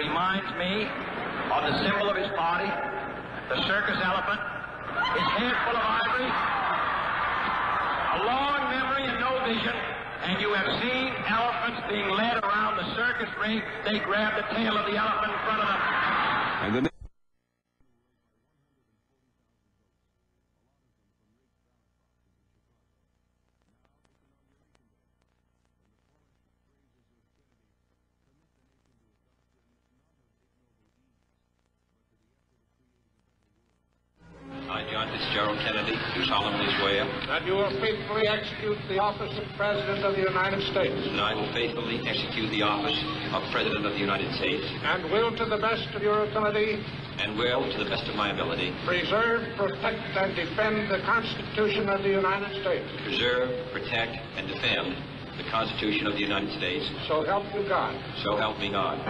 reminds me of the symbol of his party, the circus elephant, his head full of ivory, a long memory and no vision, and you have seen elephants being led around the circus ring. They grab the tail of the elephant in front of them. And then Gerald Kennedy, do solemnly swear that you will faithfully execute the office of President of the United States. that I will faithfully execute the office of President of the United States And will, to the best of your ability, and will, to the best of my ability, preserve, protect, and defend the Constitution of the United States. preserve, protect, and defend the Constitution of the United States. So help you God. So help me God.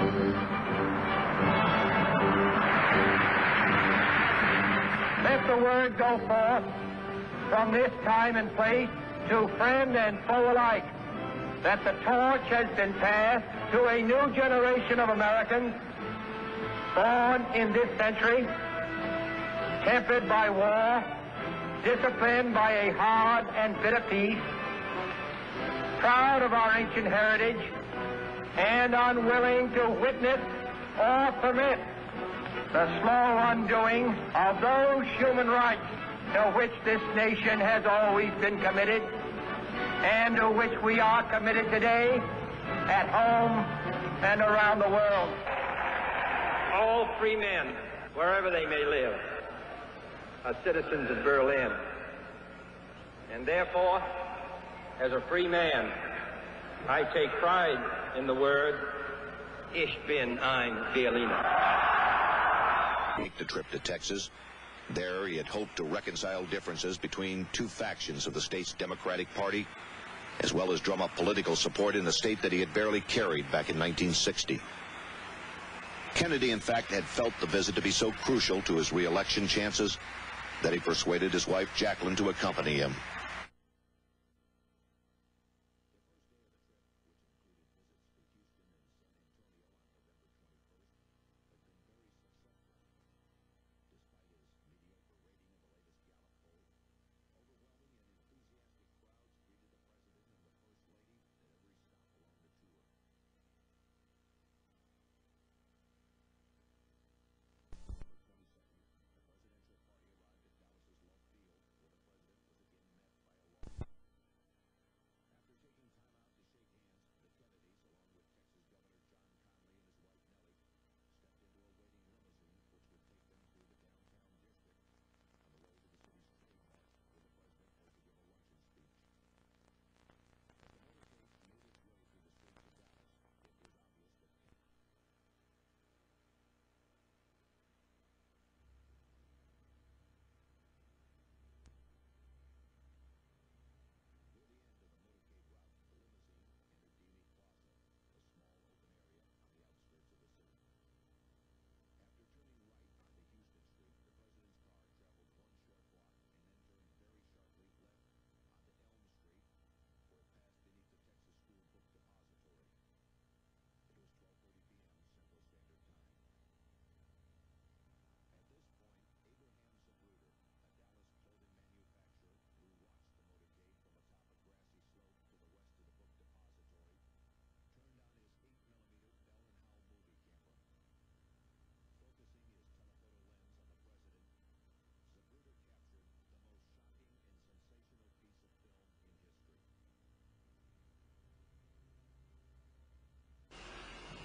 Let the word go forth from this time and place to friend and foe alike that the torch has been passed to a new generation of Americans born in this century, tempered by war, disciplined by a hard and bitter peace, proud of our ancient heritage, and unwilling to witness or permit the slow undoing of those human rights to which this nation has always been committed and to which we are committed today at home and around the world. All free men, wherever they may live, are citizens of Berlin. And therefore, as a free man, I take pride in the word, Ich bin ein Berliner. Make the trip to Texas. There he had hoped to reconcile differences between two factions of the state's Democratic Party, as well as drum up political support in a state that he had barely carried back in 1960. Kennedy, in fact, had felt the visit to be so crucial to his re-election chances that he persuaded his wife, Jacqueline, to accompany him.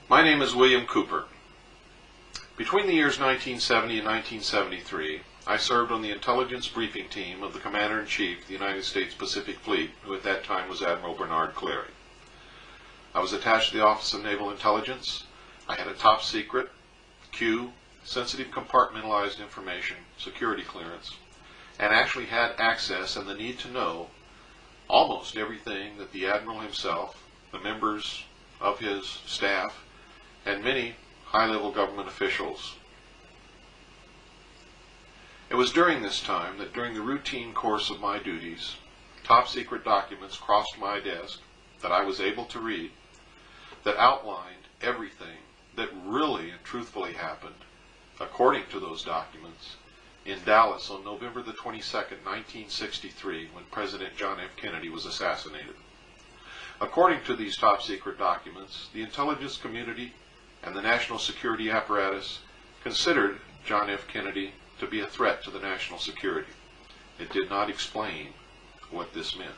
My name is William Cooper. Between the years 1970 and 1973, I served on the intelligence briefing team of the Commander-in-Chief of the United States Pacific Fleet, who at that time was Admiral Bernard Cleary. I was attached to the Office of Naval Intelligence. I had a top secret, Q, sensitive compartmentalized information, security clearance, and actually had access and the need to know almost everything that the Admiral himself, the members of his staff, and many high-level government officials. It was during this time that during the routine course of my duties, top-secret documents crossed my desk that I was able to read that outlined everything that really and truthfully happened, according to those documents, in Dallas on November the 22nd, 1963, when President John F. Kennedy was assassinated. According to these top-secret documents, the intelligence community and the national security apparatus considered John F. Kennedy to be a threat to the national security. It did not explain what this meant.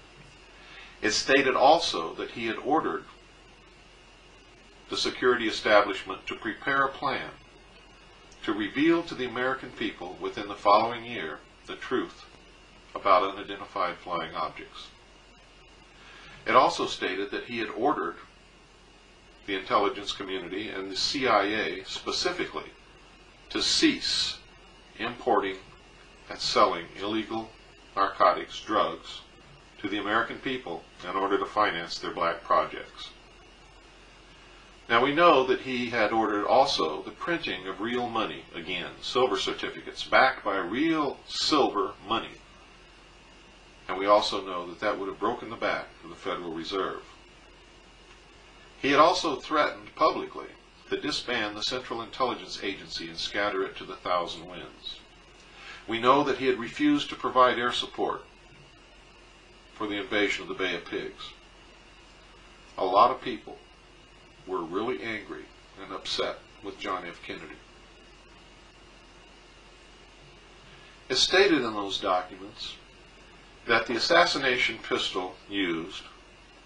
It stated also that he had ordered the security establishment to prepare a plan to reveal to the American people within the following year the truth about unidentified flying objects. It also stated that he had ordered the intelligence community and the CIA specifically to cease importing and selling illegal narcotics, drugs, to the American people in order to finance their black projects. Now we know that he had ordered also the printing of real money, again, silver certificates, backed by real silver money. And we also know that that would have broken the back of the Federal Reserve. He had also threatened publicly to disband the Central Intelligence Agency and scatter it to the thousand winds. We know that he had refused to provide air support for the invasion of the Bay of Pigs. A lot of people were really angry and upset with John F. Kennedy. It's stated in those documents that the assassination pistol used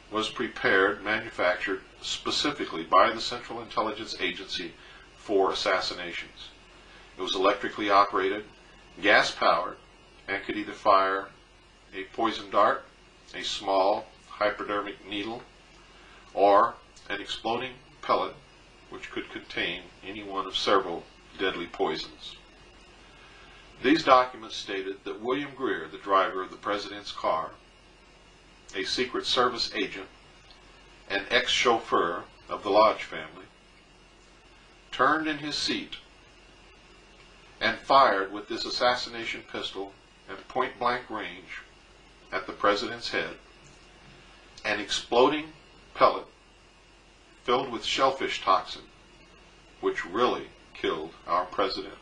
was prepared, manufactured specifically by the Central Intelligence Agency for assassinations. It was electrically operated, gas-powered, and could either fire a poison dart, a small hypodermic needle, or an exploding pellet which could contain any one of several deadly poisons. These documents stated that William Greer, the driver of the president's car, a Secret Service agent, an ex-chauffeur of the Lodge family, turned in his seat and fired with this assassination pistol at point-blank range at the president's head, an exploding pellet filled with shellfish toxin, which really killed our president.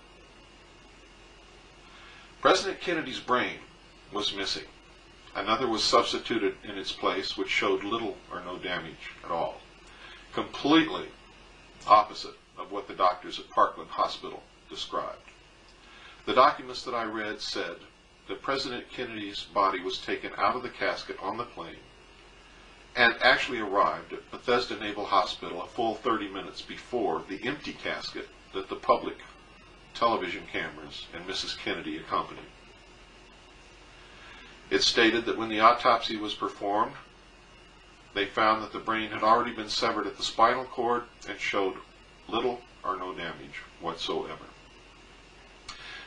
President Kennedy's brain was missing. Another was substituted in its place, which showed little or no damage at all. Completely opposite of what the doctors at Parkland Hospital described. The documents that I read said that President Kennedy's body was taken out of the casket on the plane and actually arrived at Bethesda Naval Hospital a full 30 minutes before the empty casket that the public television cameras and Mrs. Kennedy accompanied. It stated that when the autopsy was performed, they found that the brain had already been severed at the spinal cord and showed little or no damage whatsoever.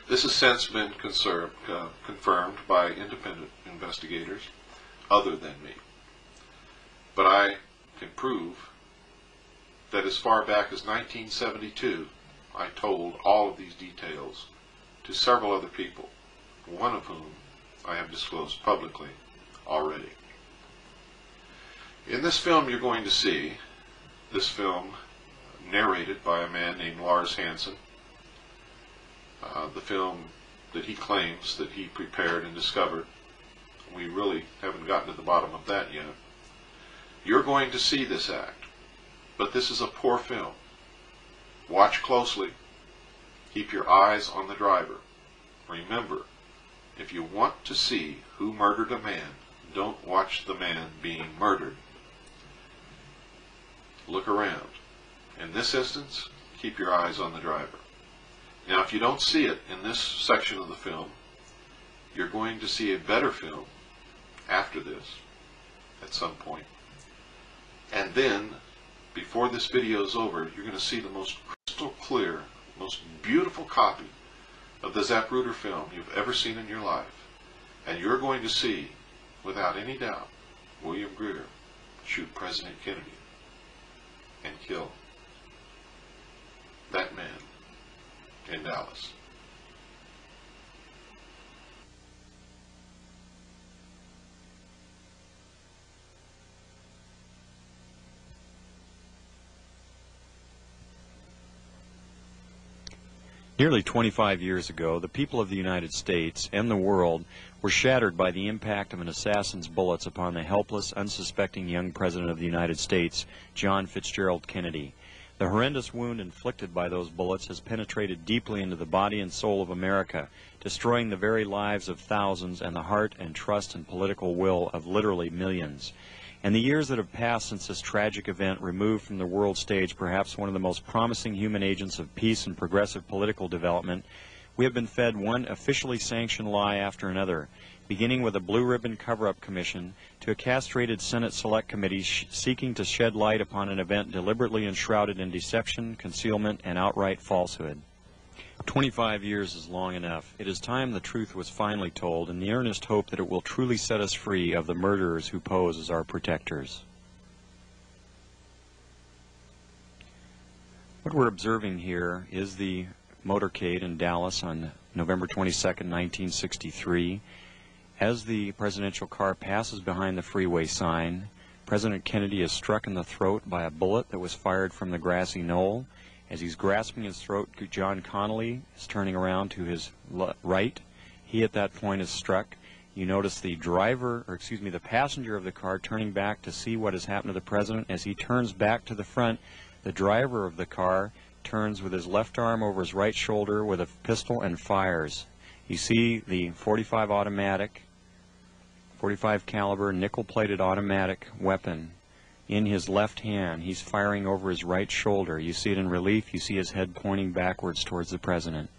This has since been confirmed by independent investigators other than me. But I can prove that as far back as 1972, I told all of these details to several other people, one of whom I have disclosed publicly already. In this film you're going to see, this film narrated by a man named Lars Hansen, the film that he claims that he prepared and discovered. We really haven't gotten to the bottom of that yet. You're going to see this act, but this is a poor film. Watch closely. Keep your eyes on the driver. Remember, if you want to see who murdered a man, don't watch the man being murdered. Look around. In this instance, keep your eyes on the driver. Now, if you don't see it in this section of the film, you're going to see a better film after this at some point. And then, before this video is over, you're going to see the most crystal clear, most beautiful copy of the Zapruder film you've ever seen in your life. And you're going to see, without any doubt, William Greer shoot President Kennedy and kill that man in Dallas. Nearly 25 years ago, the people of the United States and the world were shattered by the impact of an assassin's bullets upon the helpless, unsuspecting young President of the United States, John Fitzgerald Kennedy. The horrendous wound inflicted by those bullets has penetrated deeply into the body and soul of America, destroying the very lives of thousands and the heart and trust and political will of literally millions. In the years that have passed since this tragic event removed from the world stage perhaps one of the most promising human agents of peace and progressive political development, we have been fed one officially sanctioned lie after another, beginning with a blue ribbon cover-up commission to a castrated Senate Select Committee seeking to shed light upon an event deliberately enshrouded in deception, concealment, and outright falsehood. 25 years is long enough. It is time the truth was finally told, in the earnest hope that it will truly set us free of the murderers who pose as our protectors. What we're observing here is the motorcade in Dallas on November 22nd, 1963. As the presidential car passes behind the freeway sign, President Kennedy is struck in the throat by a bullet that was fired from the grassy knoll. As he's grasping his throat, John Connally is turning around to his right. He at that point is struck. You notice the the passenger of the car turning back to see what has happened to the president. As he turns back to the front, the driver of the car turns with his left arm over his right shoulder with a pistol and fires. You see the 45 caliber nickel-plated automatic weapon in his left hand. He's firing over his right shoulder. You see it in relief. You see his head pointing backwards towards the president.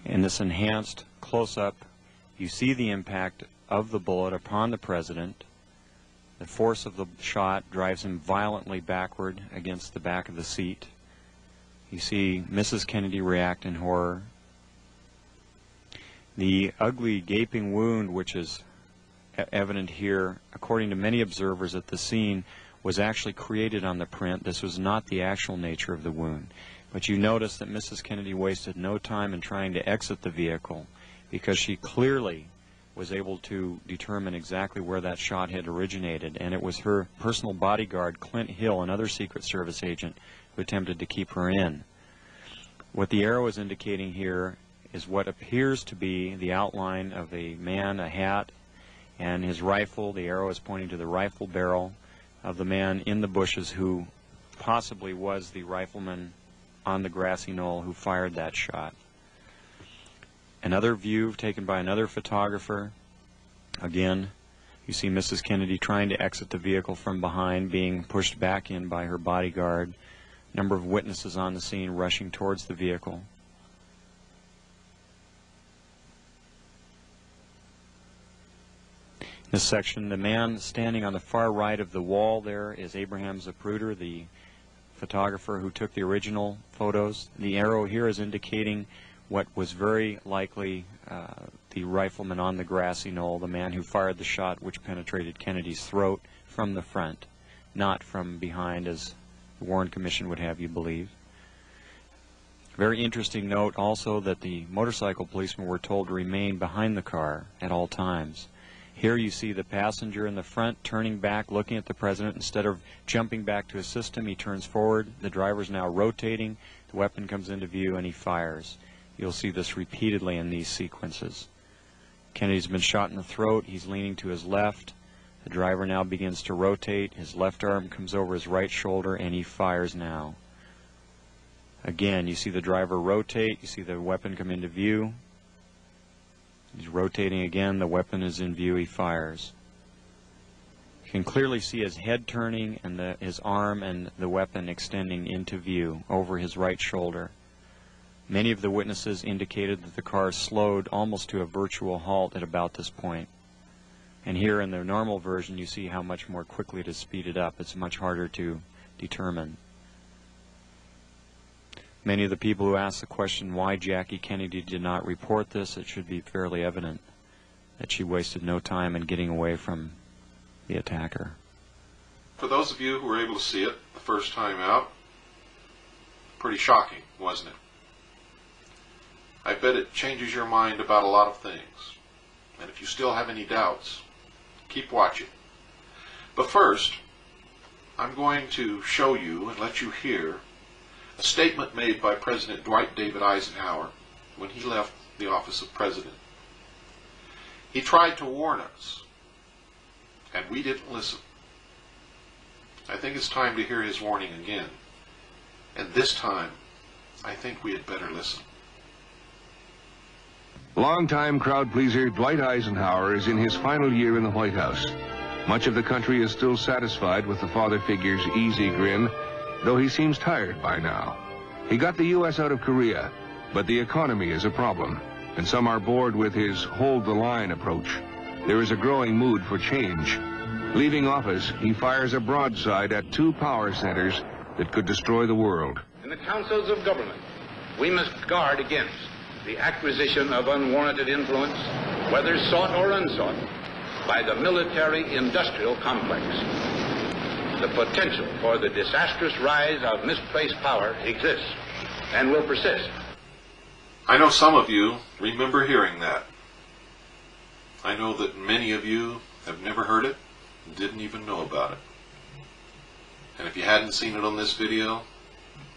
In this enhanced close-up, you see the impact of the bullet upon the president. The force of the shot drives him violently backward against the back of the seat. You see Mrs. Kennedy react in horror. The ugly gaping wound, which is evident here, according to many observers at the scene, was actually created on the print. This was not the actual nature of the wound. But you notice that Mrs. Kennedy wasted no time in trying to exit the vehicle because she clearly was able to determine exactly where that shot had originated, and it was her personal bodyguard, Clint Hill, another Secret Service agent, who attempted to keep her in. What the arrow is indicating here is what appears to be the outline of a man, a hat, and his rifle. The arrow is pointing to the rifle barrel of the man in the bushes who possibly was the rifleman on the grassy knoll who fired that shot. Another view taken by another photographer. Again, you see Mrs. Kennedy trying to exit the vehicle from behind, being pushed back in by her bodyguard. A number of witnesses on the scene rushing towards the vehicle. This section, the man standing on the far right of the wall there is Abraham Zapruder, the photographer who took the original photos. The arrow here is indicating what was very likely the rifleman on the grassy knoll, the man who fired the shot which penetrated Kennedy's throat from the front, not from behind as the Warren Commission would have you believe. Very interesting note also that the motorcycle policemen were told to remain behind the car at all times. Here you see the passenger in the front turning back, looking at the president. Instead of jumping back to assist him, he turns forward. The driver's now rotating. The weapon comes into view and he fires. You'll see this repeatedly in these sequences. Kennedy's been shot in the throat. He's leaning to his left. The driver now begins to rotate. His left arm comes over his right shoulder and he fires now. Again, you see the driver rotate. You see the weapon come into view. He's rotating again. The weapon is in view. He fires. You can clearly see his head turning and his arm and the weapon extending into view over his right shoulder. Many of the witnesses indicated that the car slowed almost to a virtual halt at about this point. And here in the normal version you see how much more quickly it is speeded up. It's much harder to determine. Many of the people who asked the question why Jackie Kennedy did not report this, it should be fairly evident that she wasted no time in getting away from the attacker. For those of you who were able to see it the first time out, pretty shocking, wasn't it? I bet it changes your mind about a lot of things. And if you still have any doubts, keep watching. But first, I'm going to show you and let you hear a statement made by President Dwight David Eisenhower when he left the office of president. He tried to warn us, and we didn't listen. I think it's time to hear his warning again, and this time, I think we had better listen. Longtime crowd pleaser Dwight Eisenhower is in his final year in the White House. Much of the country is still satisfied with the father figure's easy grin, though he seems tired by now. He got the U.S. out of Korea, but the economy is a problem, and some are bored with his hold-the-line approach. There is a growing mood for change. Leaving office, he fires a broadside at 2 power centers that could destroy the world. In the councils of government, we must guard against the acquisition of unwarranted influence, whether sought or unsought, by the military-industrial complex. The potential for the disastrous rise of misplaced power exists and will persist. I know some of you remember hearing that. I know that many of you have never heard it and didn't even know about it. And if you hadn't seen it on this video,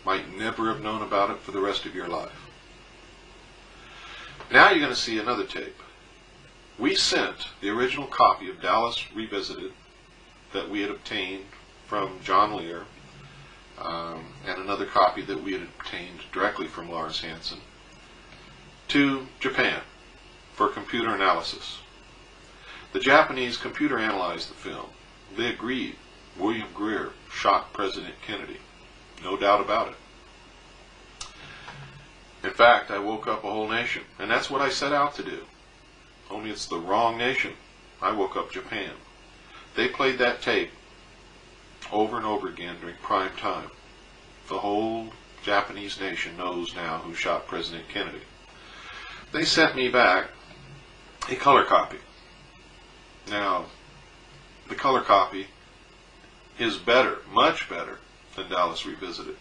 might never have known about it for the rest of your life. Now you're going to see another tape. We sent the original copy of Dallas Revisited that we had obtained from John Lear, and another copy that we had obtained directly from Lars Hansen, to Japan for computer analysis. The Japanese computer analyzed the film. They agreed William Greer shot President Kennedy. No doubt about it. In fact, I woke up a whole nation, and that's what I set out to do. Only it's the wrong nation. I woke up Japan. They played that tape over and over again during prime time. The whole Japanese nation knows now who shot President Kennedy. They sent me back a color copy. Now, the color copy is better, much better, than Dallas Revisited.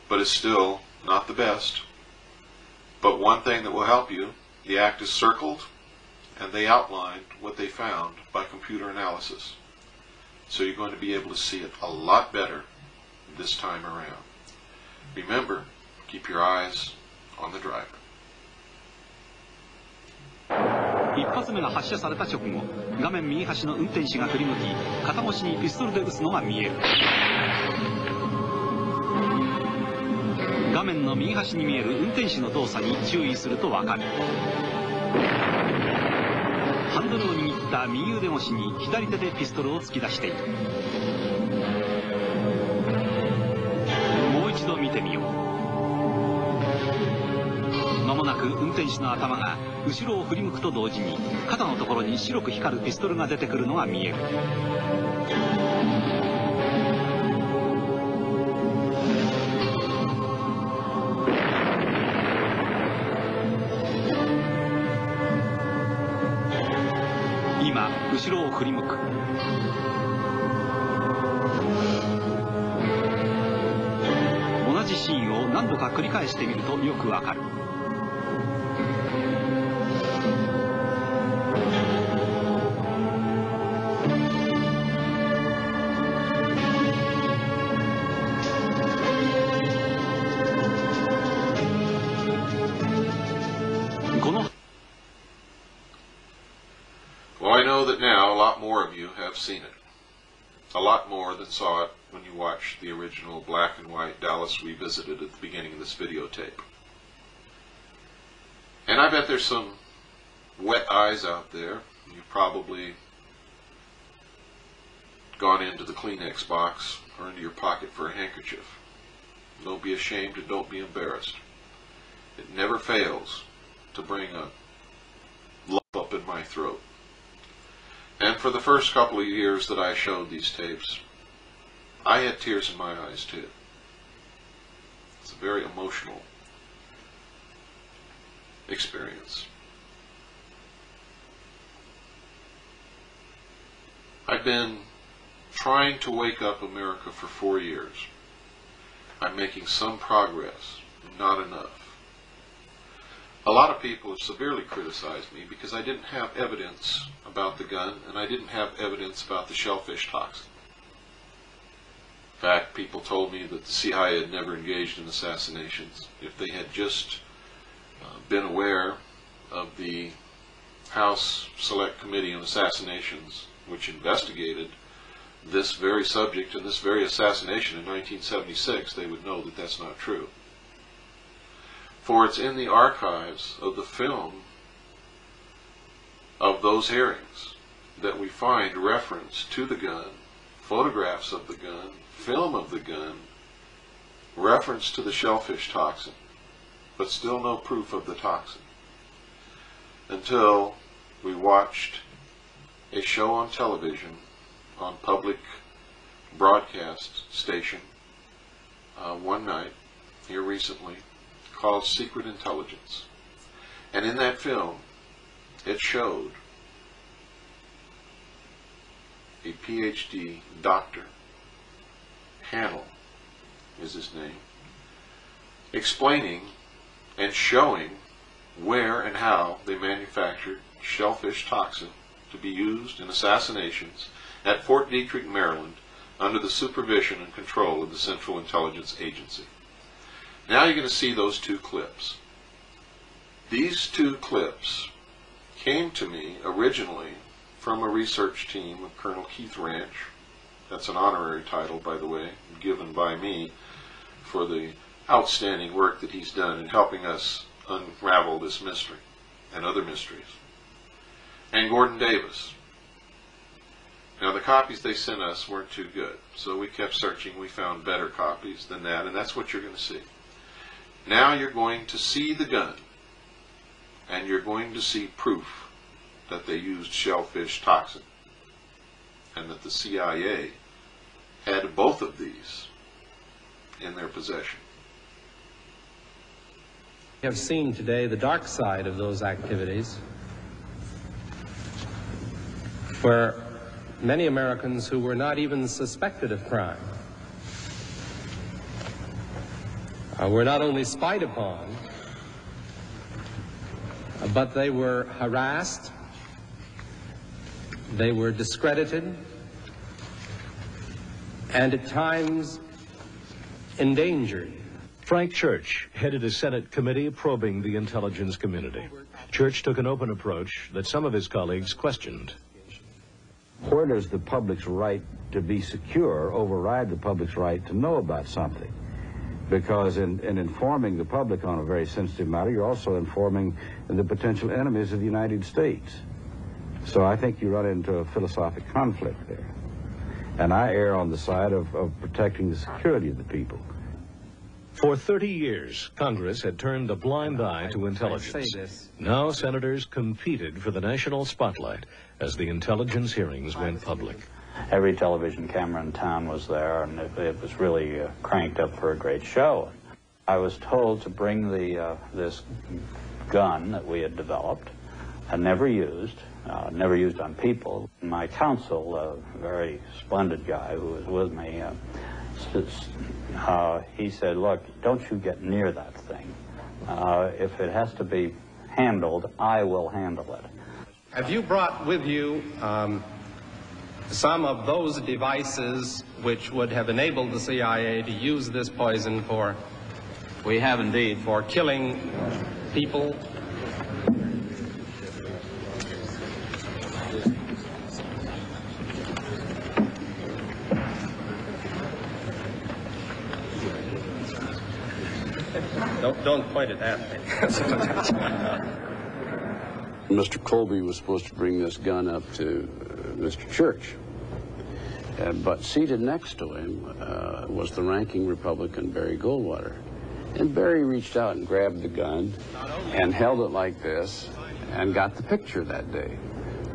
But it's still not the best. But one thing that will help you, the act is circled, and they outlined what they found by computer analysis. So you're going to be able to see it a lot better this time around. Remember, keep your eyes on the driver. 一発目が発射された直後、画面右端の運転手が振り向き、肩越しにピストルで撃つのが見える。画面の右端に見える運転手の動作に注意するとわかる。ハンドルを握った右腕越しに左手でピストルを突き出している。もう一度見てみよう。間もなく運転手の頭が後ろを振り向くと同時に肩のところに白く光るピストルが出てくるのが見える。今後ろを振り向く。同じシーンを何度か繰り返してみるとよくわかる。Well, I know that now a lot more of you have seen it. A lot more than saw it when you watched the original black and white Dallas Revisited at the beginning of this videotape. And I bet there's some wet eyes out there. You've probably gone into the Kleenex box or into your pocket for a handkerchief. Don't be ashamed and don't be embarrassed. It never fails to bring a lump up in my throat. And for the first couple of years that I showed these tapes, I had tears in my eyes too. It's a very emotional experience. I've been trying to wake up America for 4 years. I'm making some progress, not enough. A lot of people have severely criticized me because I didn't have evidence about the gun and I didn't have evidence about the shellfish toxin. In fact, people told me that the CIA had never engaged in assassinations. If they had just been aware of the House Select Committee on Assassinations, which investigated this very subject and this very assassination in 1976, they would know that that's not true. For it's in the archives of the film of those hearings that we find reference to the gun, photographs of the gun, film of the gun, reference to the shellfish toxin, but still no proof of the toxin. Until we watched a show on television, on public broadcast station, one night, here recently, called Secret Intelligence. And in that film, it showed a PhD doctor, Hannell is his name, explaining and showing where and how they manufactured shellfish toxin to be used in assassinations at Fort Detrick, Maryland, under the supervision and control of the Central Intelligence Agency. Now you're going to see those two clips. These two clips came to me originally from a research team of Colonel Keith Ranch. That's an honorary title, by the way, given by me for the outstanding work that he's done in helping us unravel this mystery and other mysteries. And Gordon Davis. Now, the copies they sent us weren't too good, so we kept searching. We found better copies than that, and that's what you're going to see. Now you're going to see the gun, and you're going to see proof that they used shellfish toxin, and that the CIA had both of these in their possession. We have seen today the dark side of those activities, where many Americans who were not even suspected of crime were not only spied upon, but they were harassed, they were discredited, and at times endangered. Frank Church headed a Senate committee probing the intelligence community. Church took an open approach that some of his colleagues questioned. Where does the public's right to be secure override the public's right to know about something? Because in informing the public on a very sensitive matter, you're also informing the potential enemies of the United States. So I think you run into a philosophic conflict there. And I err on the side of protecting the security of the people. For 30 years, Congress had turned a blind eye to intelligence. Now senators competed for the national spotlight as the intelligence hearings went public. Every television camera in town was there, and it was really cranked up for a great show. I was told to bring this gun that we had developed and never used on people. My counsel, a very splendid guy who was with me, he said, "Look, don't you get near that thing. If it has to be handled, I will handle it." Have you brought with you some of those devices which would have enabled the CIA to use this poison for? We have indeed. For killing people? Don't point it at me. Mr. Colby was supposed to bring this gun up to Mr. Church. But seated next to him was the ranking Republican, Barry Goldwater. And Barry reached out and grabbed the gun and held it like this and got the picture that day.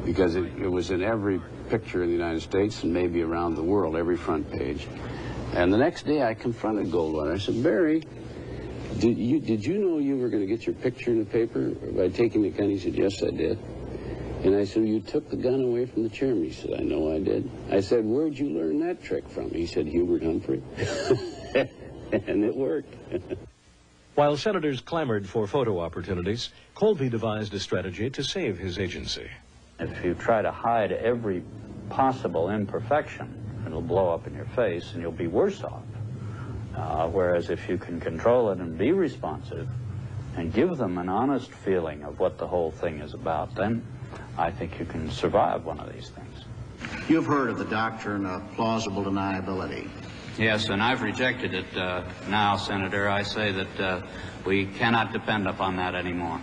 Because it was in every picture in the United States and maybe around the world, every front page. And the next day I confronted Goldwater. I said, "Barry, did you know you were going to get your picture in the paper by taking the gun?" He said, "Yes, I did." And I said, "You took the gun away from the chairman?" He said, "I know I did." I said, "Where'd you learn that trick from?" He said, "Hubert Humphrey." And it worked. While senators clamored for photo opportunities, Colby devised a strategy to save his agency. If you try to hide every possible imperfection it'll blow up in your face and you'll be worse off. Whereas if you can control it and be responsive and give them an honest feeling of what the whole thing is about, then I think you can survive one of these things. You've heard of the doctrine of plausible deniability. Yes, and I've rejected it now, Senator. I say that we cannot depend upon that anymore.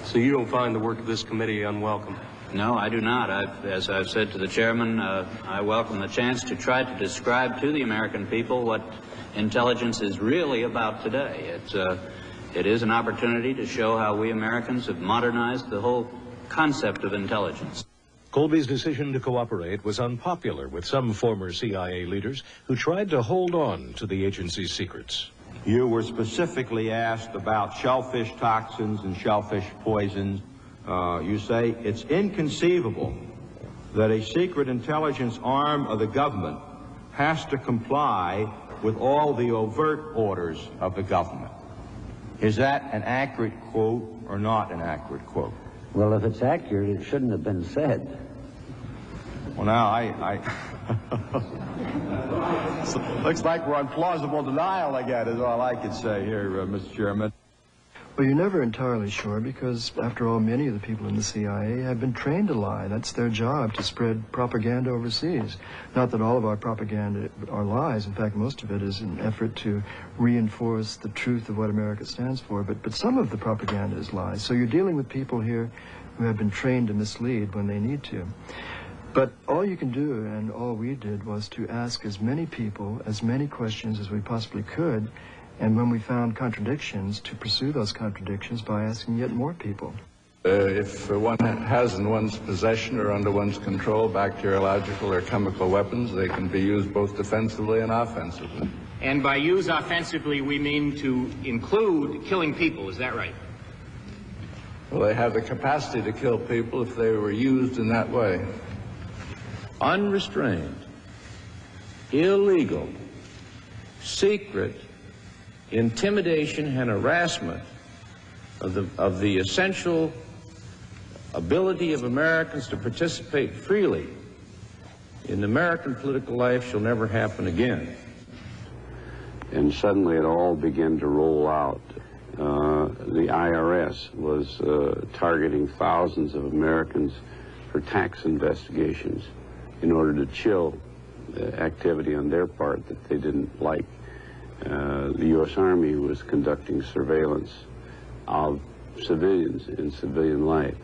So you don't find the work of this committee unwelcome? No, I do not. As I've said to the chairman, I welcome the chance to try to describe to the American people what intelligence is really about today. It is an opportunity to show how we Americans have modernized the whole concept of intelligence. Colby's decision to cooperate was unpopular with some former CIA leaders who tried to hold on to the agency's secrets. You were specifically asked about shellfish toxins and shellfish poisons. You say it's inconceivable that a secret intelligence arm of the government has to comply with all the overt orders of the government. Is that an accurate quote or not an accurate quote? Well, if it's accurate, it shouldn't have been said. Well, now, looks like we're on plausible denial again, is all I could say here, Mr. Chairman. Well, you're never entirely sure because, after all, many of the people in the CIA have been trained to lie. That's their job, to spread propaganda overseas. Not that all of our propaganda are lies. In fact, most of it is an effort to reinforce the truth of what America stands for. But some of the propaganda is lies. So you're dealing with people here who have been trained to mislead when they need to. But all you can do, and all we did, was to ask as many people, as many questions as we possibly could, and when we found contradictions, to pursue those contradictions by asking yet more people. If one has in one's possession or under one's control bacteriological or chemical weapons, they can be used both defensively and offensively. And by use offensively, we mean to include killing people, is that right? Well, they have the capacity to kill people if they were used in that way. Unrestrained, illegal, secret intimidation and harassment of the essential ability of Americans to participate freely in American political life shall never happen again. And suddenly it all began to roll out. The IRS was targeting thousands of Americans for tax investigations in order to chill activity on their part that they didn't like. The U.S. Army was conducting surveillance of civilians in civilian life.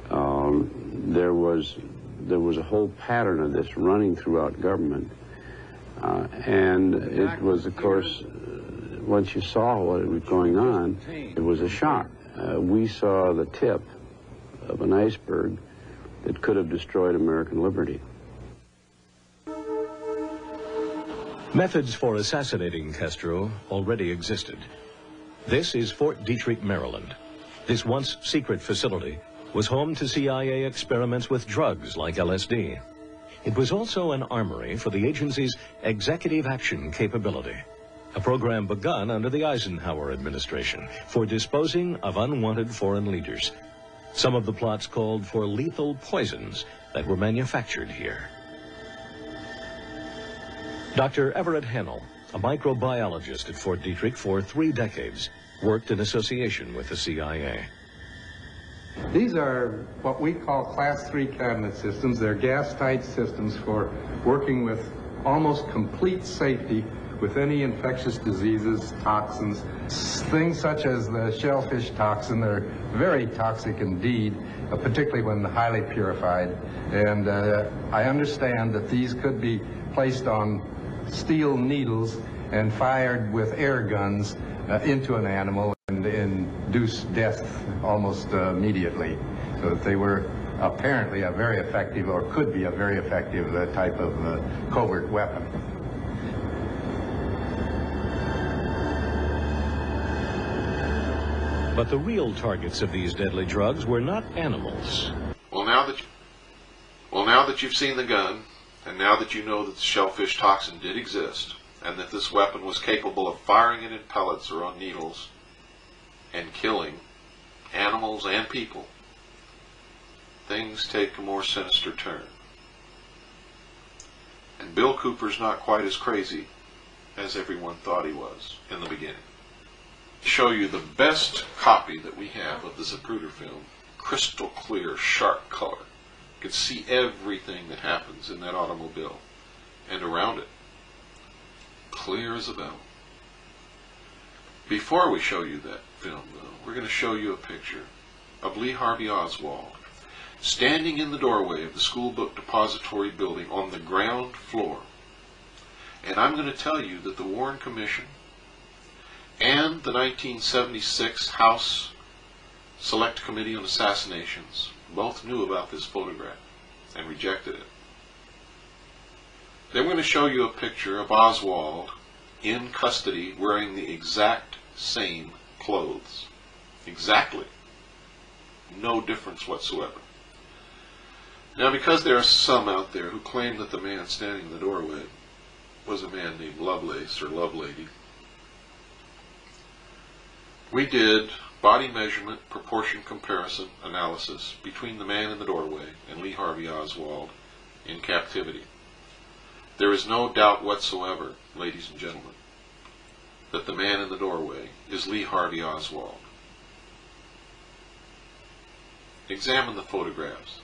There was a whole pattern of this running throughout government. And it was, of course, once you saw what was going on, it was a shock. We saw the tip of an iceberg that could have destroyed American liberty. Methods for assassinating Castro already existed. This is Fort Detrick, Maryland. This once secret facility was home to CIA experiments with drugs like LSD. It was also an armory for the agency's executive action capability, a program begun under the Eisenhower administration for disposing of unwanted foreign leaders. Some of the plots called for lethal poisons that were manufactured here. Dr. Everett Hennell, a microbiologist at Fort Detrick for 3 decades, worked in association with the CIA. These are what we call Class 3 cabinet systems. They're gas-tight systems for working with almost complete safety with any infectious diseases, toxins, things such as the shellfish toxin. They're very toxic indeed, particularly when highly purified. And I understand that these could be placed on steel needles and fired with air guns into an animal and induce death almost immediately. So that they were apparently a very effective, or could be a very effective type of covert weapon. But the real targets of these deadly drugs were not animals. Well, now that you've seen the gun, and now that you know that the shellfish toxin did exist, and that this weapon was capable of firing it in pellets or on needles, and killing animals and people, things take a more sinister turn. And Bill Cooper's not quite as crazy as everyone thought he was in the beginning. To show you the best copy that we have of the Zapruder film, crystal clear, sharp color. You can see everything that happens in that automobile and around it. Clear as a bell. Before we show you that film, though, we're going to show you a picture of Lee Harvey Oswald standing in the doorway of the school book depository building on the ground floor. And I'm going to tell you that the Warren Commission and the 1976 House Select Committee on Assassinations both knew about this photograph and rejected it. Then we're going to show you a picture of Oswald in custody wearing the exact same clothes. Exactly. No difference whatsoever. Now, because there are some out there who claim that the man standing in the doorway was a man named Lovelace or Lovelady, we did body measurement proportion comparison analysis between the man in the doorway and Lee Harvey Oswald in captivity. There is no doubt whatsoever, ladies and gentlemen, that the man in the doorway is Lee Harvey Oswald. Examine the photographs,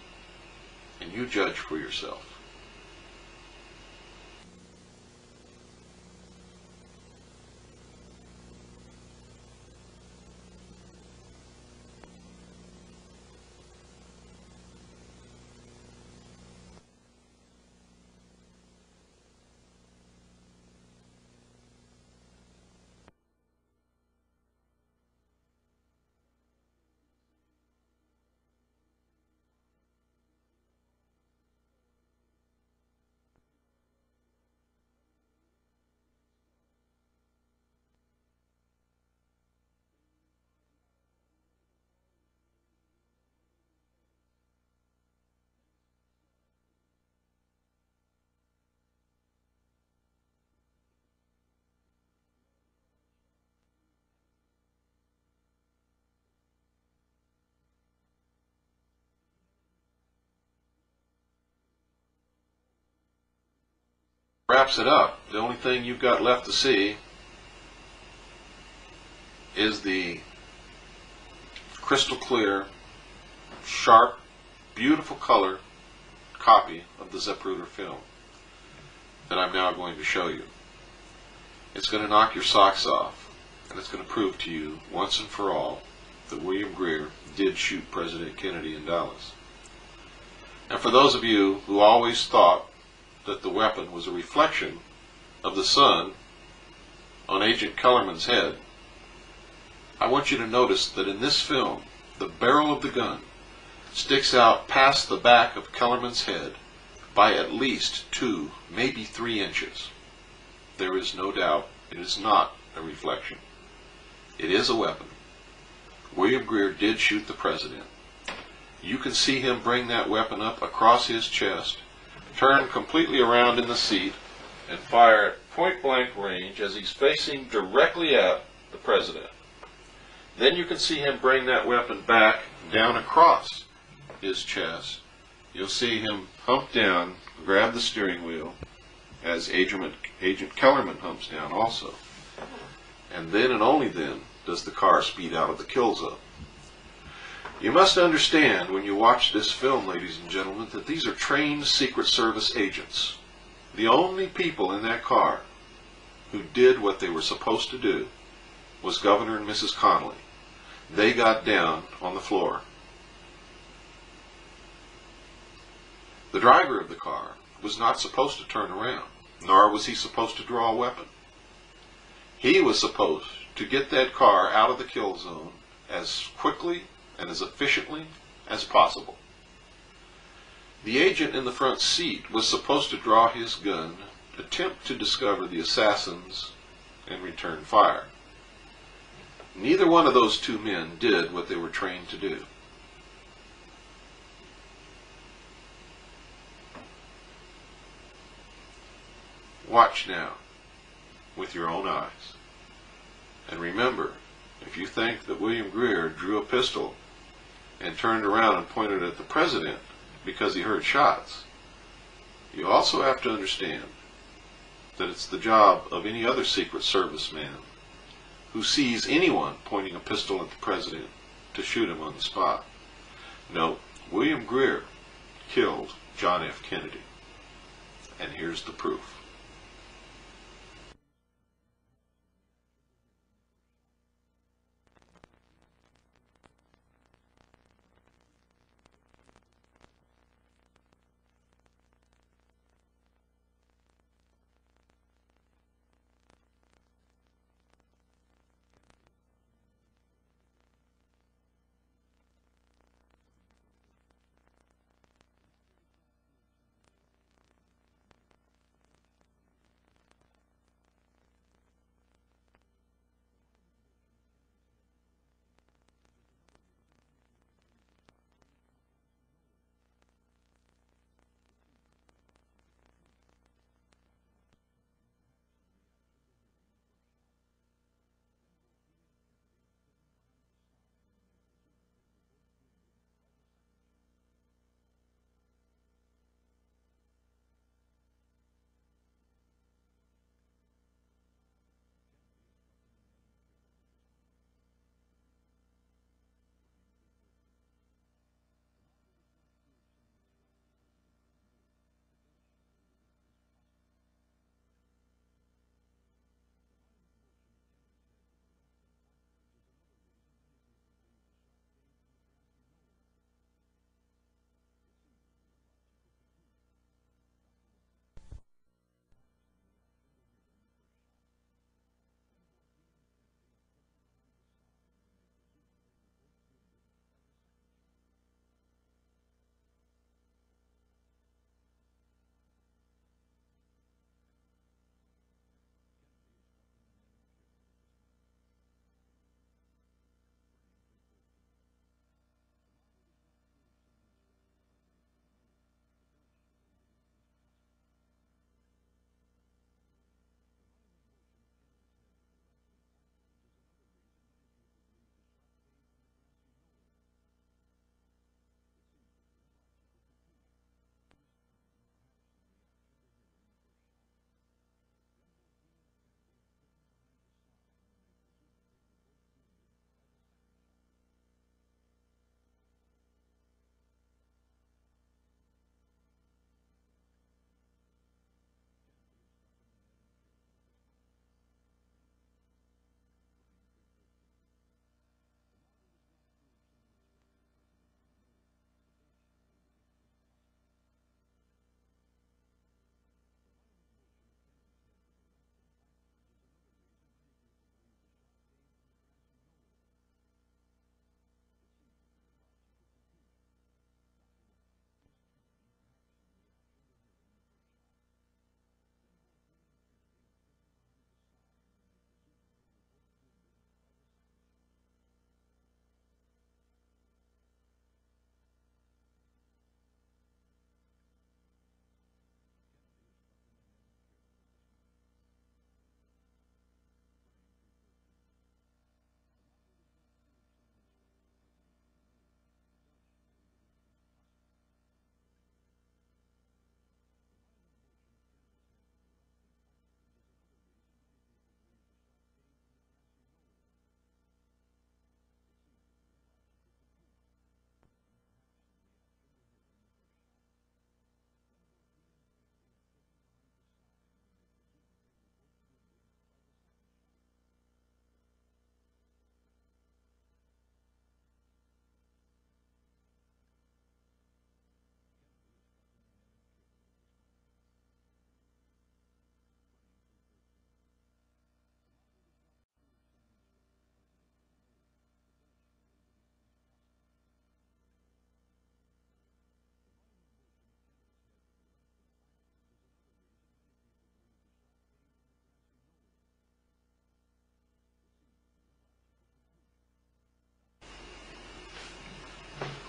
and you judge for yourself. Wraps it up. The only thing you've got left to see is the crystal clear, sharp, beautiful color copy of the Zapruder film that I'm now going to show you. It's going to knock your socks off, and it's going to prove to you once and for all that William Greer did shoot President Kennedy in Dallas. And for those of you who always thought that the weapon was a reflection of the sun on Agent Kellerman's head, I want you to notice that in this film, the barrel of the gun sticks out past the back of Kellerman's head by at least 2, maybe 3 inches. There is no doubt it is not a reflection. It is a weapon. William Greer did shoot the president. You can see him bring that weapon up across his chest, turn completely around in the seat, and fire at point-blank range as he's facing directly at the president. Then you can see him bring that weapon back down across his chest. You'll see him hump down, grab the steering wheel, as Agent Kellerman humps down also. And then and only then does the car speed out of the kill zone. You must understand when you watch this film, ladies and gentlemen, that these are trained Secret Service agents. The only people in that car who did what they were supposed to do was Governor and Mrs. Connolly. They got down on the floor. The driver of the car was not supposed to turn around, nor was he supposed to draw a weapon. He was supposed to get that car out of the kill zone as quickly and as efficiently as possible. The agent in the front seat was supposed to draw his gun, attempt to discover the assassins, and return fire. Neither one of those 2 men did what they were trained to do. Watch now with your own eyes. And remember, if you think that William Greer drew a pistol and turned around and pointed at the president because he heard shots, You also have to understand that it's the job of any other Secret Service man who sees anyone pointing a pistol at the president to shoot him on the spot. No, William Greer killed John F. Kennedy. And here's the proof.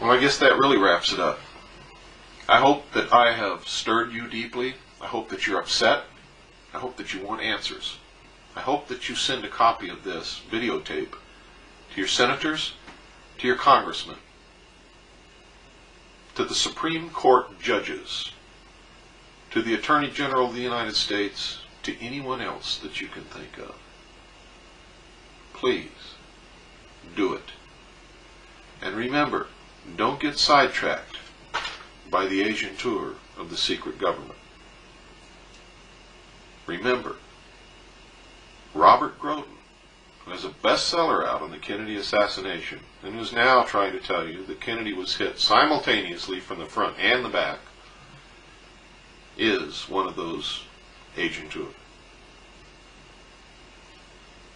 Well, I guess that really wraps it up. I hope that I have stirred you deeply. I hope that you're upset. I hope that you want answers. I hope that you send a copy of this videotape to your senators, to your congressmen, to the Supreme Court judges, to to the Attorney General of the United States, to anyone else that you can think of. Please, do it. And remember, don't get sidetracked by the Asian tour of the secret government. Remember, Robert Groden, who has a bestseller out on the Kennedy assassination, and who's now trying to tell you that Kennedy was hit simultaneously from the front and the back, is one of those Asian tour.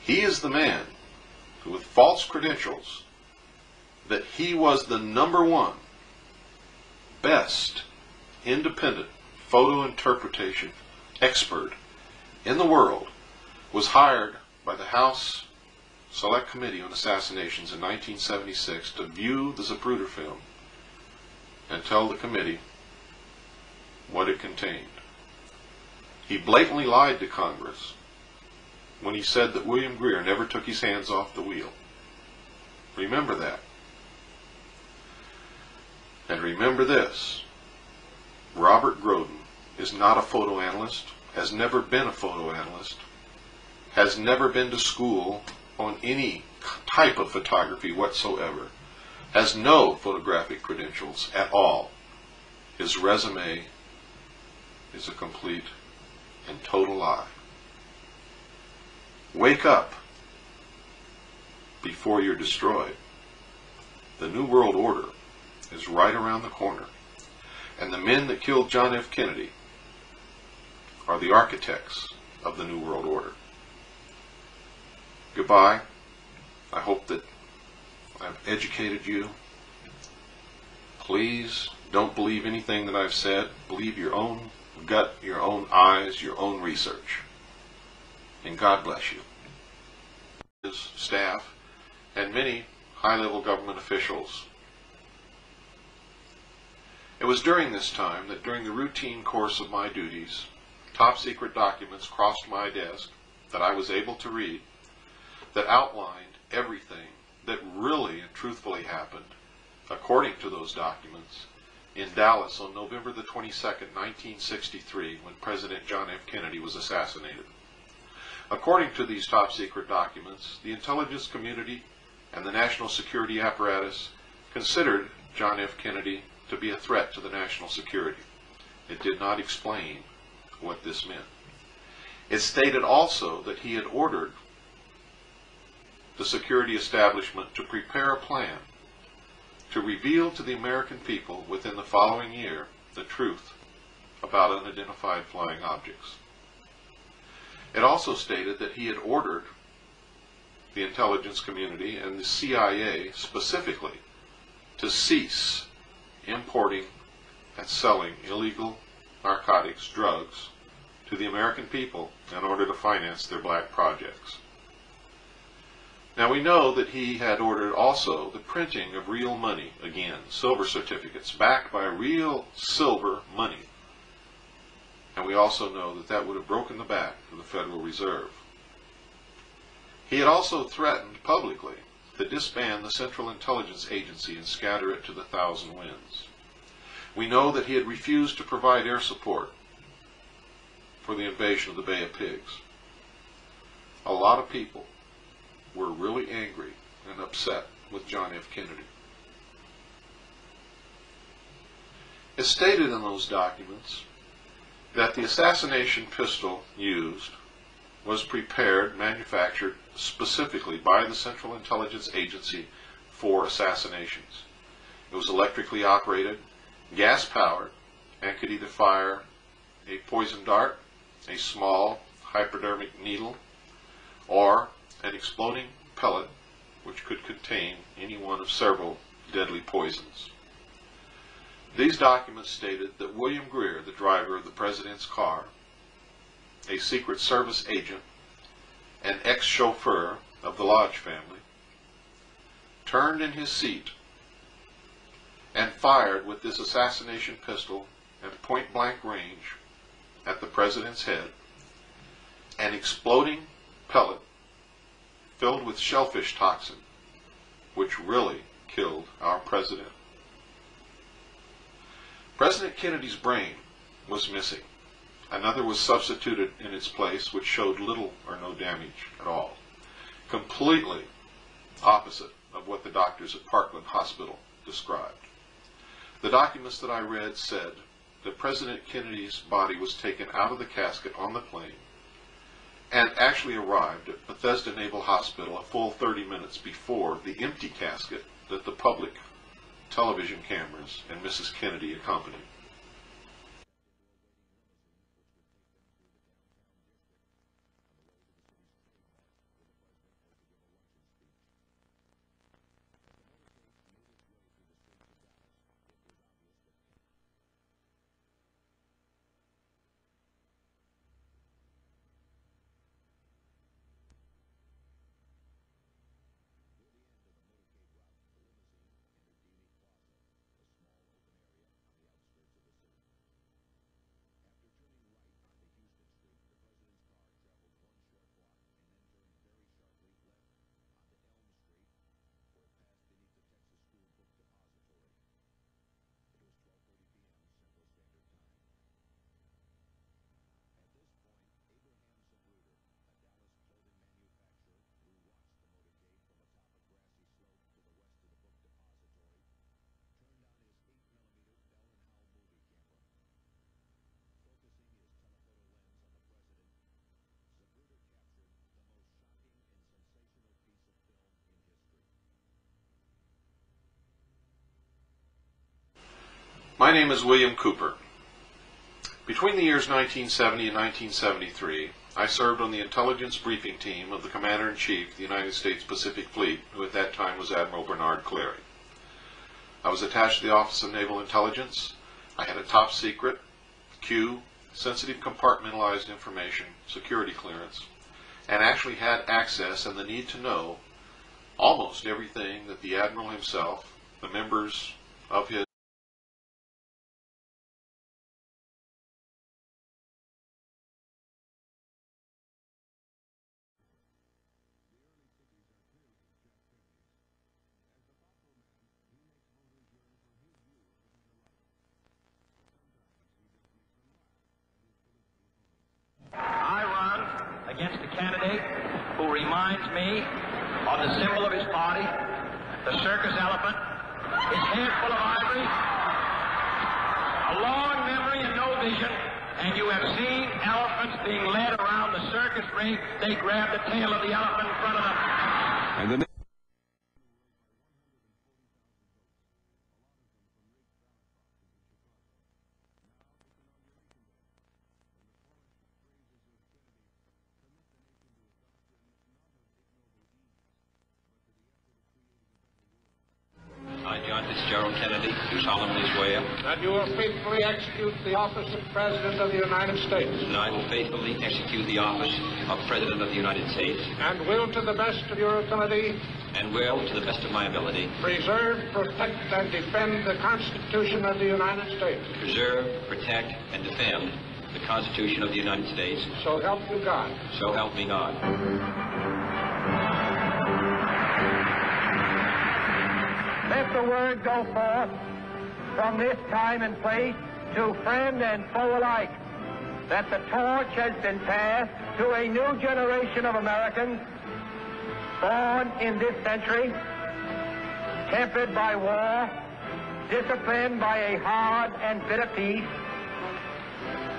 He is the man who, with false credentials, that he was the #1 best independent photo interpretation expert in the world, was hired by the House Select Committee on Assassinations in 1976 to view the Zapruder film and tell the committee what it contained. He blatantly lied to Congress when he said that William Greer never took his hands off the wheel. Remember that. And remember this: Robert Groden is not a photo analyst, has never been a photo analyst, has never been to school on any type of photography whatsoever, has no photographic credentials at all. His resume is a complete and total lie. Wake up before you're destroyed. The New World Order is right around the corner, and the men that killed John F. Kennedy are the architects of the New World Order. Goodbye. I hope that I've educated you. Please don't believe anything that I've said. Believe your own gut, your own eyes, your own research. And God bless you. His staff and many high-level government officials. It was during this time that, during the routine course of my duties, top-secret documents crossed my desk that I was able to read that outlined everything that really and truthfully happened, according to those documents, in Dallas on November the 22nd, 1963, when President John F. Kennedy was assassinated. According to these top-secret documents, the intelligence community and the national security apparatus considered John F. Kennedy to be a threat to the national security. It did not explain what this meant. It stated also that he had ordered the security establishment to prepare a plan to reveal to the American people within the following year the truth about unidentified flying objects. It also stated that he had ordered the intelligence community and the CIA specifically to cease importing and selling illegal narcotics, drugs, to the American people in order to finance their black projects. Now we know that he had ordered also the printing of real money, again, silver certificates, backed by real silver money. And we also know that that would have broken the back of the Federal Reserve. He had also threatened publicly to disband the Central Intelligence Agency and scatter it to the thousand winds. We know that he had refused to provide air support for the invasion of the Bay of Pigs. A lot of people were really angry and upset with John F. Kennedy. It's stated in those documents that the assassination pistol used was prepared, manufactured specifically by the Central Intelligence Agency for assassinations. It was electrically operated, gas-powered, and could either fire a poison dart, a small hypodermic needle, or an exploding pellet which could contain any one of several deadly poisons. These documents stated that William Greer, the driver of the president's car, a Secret Service agent, an ex-chauffeur of the Lodge family, turned in his seat and fired with this assassination pistol at point-blank range at the president's head, an exploding pellet filled with shellfish toxin, which really killed our president. President Kennedy's brain was missing. Another was substituted in its place, which showed little or no damage at all. Completely opposite of what the doctors at Parkland Hospital described. The documents that I read said that President Kennedy's body was taken out of the casket on the plane and actually arrived at Bethesda Naval Hospital a full 30 minutes before the empty casket that the public television cameras and Mrs. Kennedy accompanied. My name is William Cooper. Between the years 1970 and 1973, I served on the intelligence briefing team of the Commander-in-Chief of the United States Pacific Fleet, who at that time was Admiral Bernard Cleary. I was attached to the Office of Naval Intelligence. I had a top secret, Q, sensitive compartmentalized information, security clearance, and actually had access and the need to know almost everything that the Admiral himself, the members of his I run against a candidate who reminds me of the symbol of his party, the circus elephant, his head full of ivory, a long memory and no vision, and you have seen elephants being led around the circus ring. They grab the tail of the elephant in front of them. And I, John Fitzgerald Kennedy, do solemnly swear that you will faithfully execute the office of President of the United States. that I will faithfully execute the office of President of the United States And will, to the best of your ability, and will, to the best of my ability, preserve, protect, and defend the Constitution of the United States. preserve, protect, and defend the Constitution of the United States. So help you God. So help me God. Let the word go forth from this time and place to friend and foe alike that the torch has been passed to a new generation of Americans born in this century, tempered by war, disciplined by a hard and bitter peace,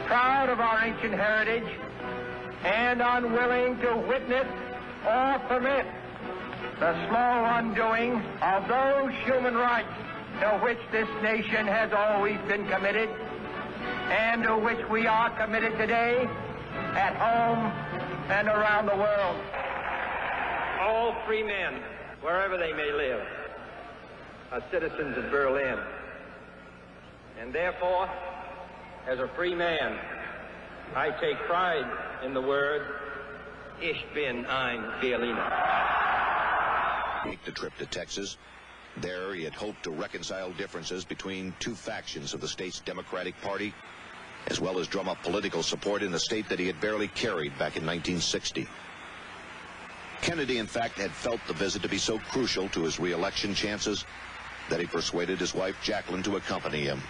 proud of our ancient heritage, and unwilling to witness or permit the slow undoing of those human rights to which this nation has always been committed and to which we are committed today at home and around the world. All free men, wherever they may live, are citizens of Berlin. And therefore, as a free man, I take pride in the word, Ich bin ein Berliner. Make the trip to Texas. There he had hoped to reconcile differences between two factions of the state's Democratic Party, as well as drum up political support in the state that he had barely carried back in 1960. Kennedy, in fact, had felt the visit to be so crucial to his re-election chances that he persuaded his wife, Jacqueline, to accompany him.